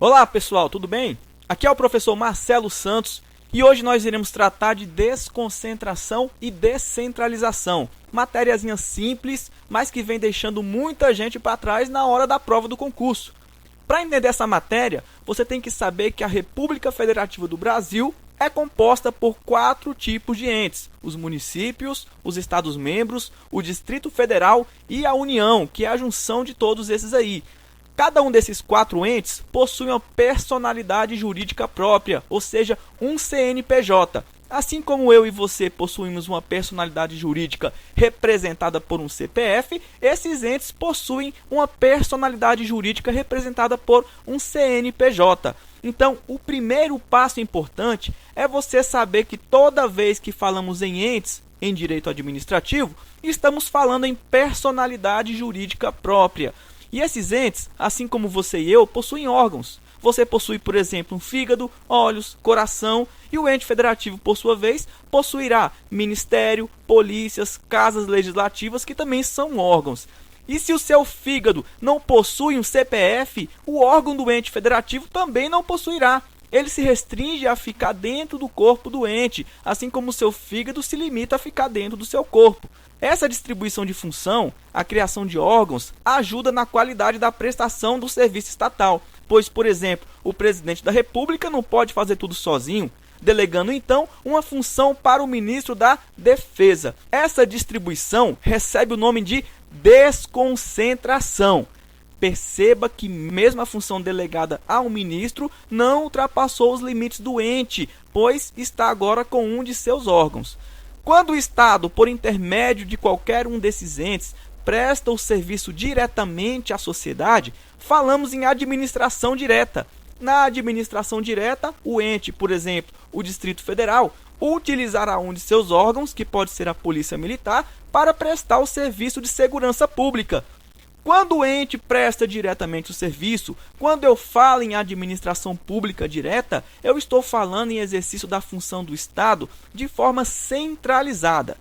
Olá pessoal, tudo bem? Aqui é o professor Marcelo Santos e hoje nós iremos tratar de desconcentração e descentralização. Matériazinha simples, mas que vem deixando muita gente para trás na hora da prova do concurso. Para entender essa matéria, você tem que saber que a República Federativa do Brasil é composta por 4 tipos de entes: os municípios, os estados-membros, o Distrito Federal e a União, que é a junção de todos esses aí. Cada um desses 4 entes possui uma personalidade jurídica própria, ou seja, um CNPJ. Assim como eu e você possuímos uma personalidade jurídica representada por um CPF, esses entes possuem uma personalidade jurídica representada por um CNPJ. Então, o primeiro passo importante é você saber que toda vez que falamos em entes em direito administrativo, estamos falando em personalidade jurídica própria. E esses entes, assim como você e eu, possuem órgãos. Você possui, por exemplo, um fígado, olhos, coração, e o ente federativo, por sua vez, possuirá ministério, polícias, casas legislativas, que também são órgãos. E se o seu fígado não possui um CPF, o órgão do ente federativo também não possuirá. Ele se restringe a ficar dentro do corpo do ente, assim como o seu fígado se limita a ficar dentro do seu corpo. Essa distribuição de função, a criação de órgãos, ajuda na qualidade da prestação do serviço estatal, pois, por exemplo, o presidente da República não pode fazer tudo sozinho, delegando então uma função para o ministro da Defesa. Essa distribuição recebe o nome de desconcentração. Perceba que mesmo a função delegada ao ministro não ultrapassou os limites do ente, pois está agora com um de seus órgãos. Quando o Estado, por intermédio de qualquer um desses entes, presta o serviço diretamente à sociedade, falamos em administração direta. Na administração direta, o ente, por exemplo, o Distrito Federal, utilizará um de seus órgãos, que pode ser a Polícia Militar, para prestar o serviço de segurança pública. Quando o ente presta diretamente o serviço, quando eu falo em administração pública direta, eu estou falando em exercício da função do Estado de forma centralizada.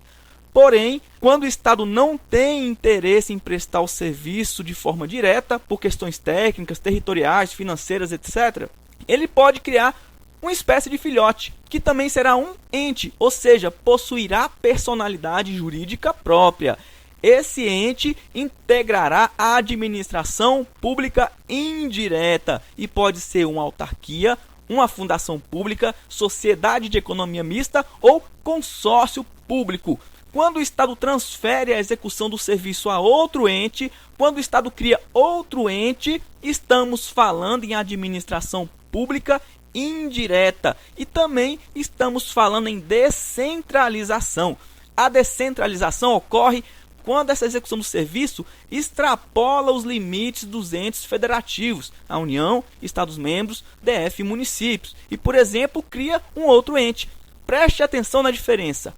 Porém, quando o Estado não tem interesse em prestar o serviço de forma direta, por questões técnicas, territoriais, financeiras, etc., ele pode criar uma espécie de filhote, que também será um ente, ou seja, possuirá personalidade jurídica própria. Esse ente integrará a administração pública indireta e pode ser uma autarquia, uma fundação pública, sociedade de economia mista ou consórcio público. Quando o Estado transfere a execução do serviço a outro ente, quando o Estado cria outro ente, estamos falando em administração pública indireta e também estamos falando em descentralização. A descentralização ocorre quando essa execução do serviço extrapola os limites dos entes federativos, a União, Estados-membros, DF e municípios, e, por exemplo, cria um outro ente. Preste atenção na diferença.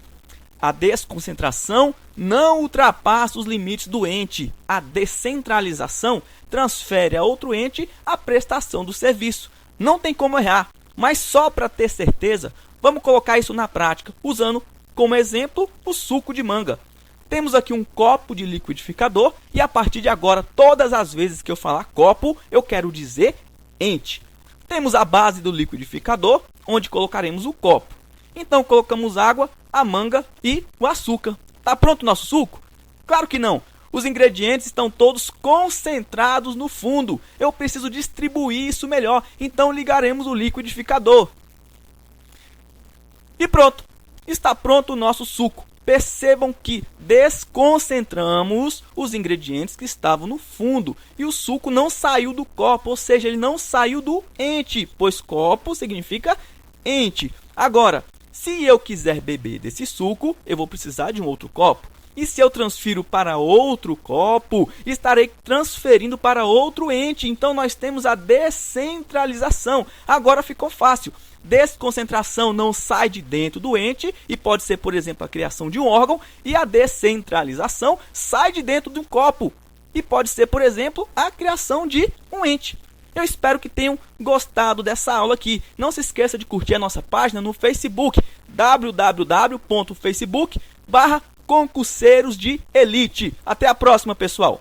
A desconcentração não ultrapassa os limites do ente. A descentralização transfere a outro ente a prestação do serviço. Não tem como errar, mas só para ter certeza, vamos colocar isso na prática, usando como exemplo o suco de manga. Temos aqui um copo de liquidificador e a partir de agora, todas as vezes que eu falar copo, eu quero dizer ente. Temos a base do liquidificador, onde colocaremos o copo. Então colocamos água, a manga e o açúcar. Tá pronto o nosso suco? Claro que não. Os ingredientes estão todos concentrados no fundo. Eu preciso distribuir isso melhor, então ligaremos o liquidificador. E pronto, está pronto o nosso suco. Percebam que desconcentramos os ingredientes que estavam no fundo e o suco não saiu do copo, ou seja, ele não saiu do ente, pois copo significa ente. Agora, se eu quiser beber desse suco, eu vou precisar de um outro copo. E se eu transfiro para outro copo, estarei transferindo para outro ente. Então nós temos a descentralização. Agora ficou fácil. Desconcentração não sai de dentro do ente e pode ser, por exemplo, a criação de um órgão, e a descentralização sai de dentro de um copo e pode ser, por exemplo, a criação de um ente. Eu espero que tenham gostado dessa aula aqui. Não se esqueça de curtir a nossa página no Facebook, www.facebook.com/concurseiros de elite. Até a próxima, pessoal!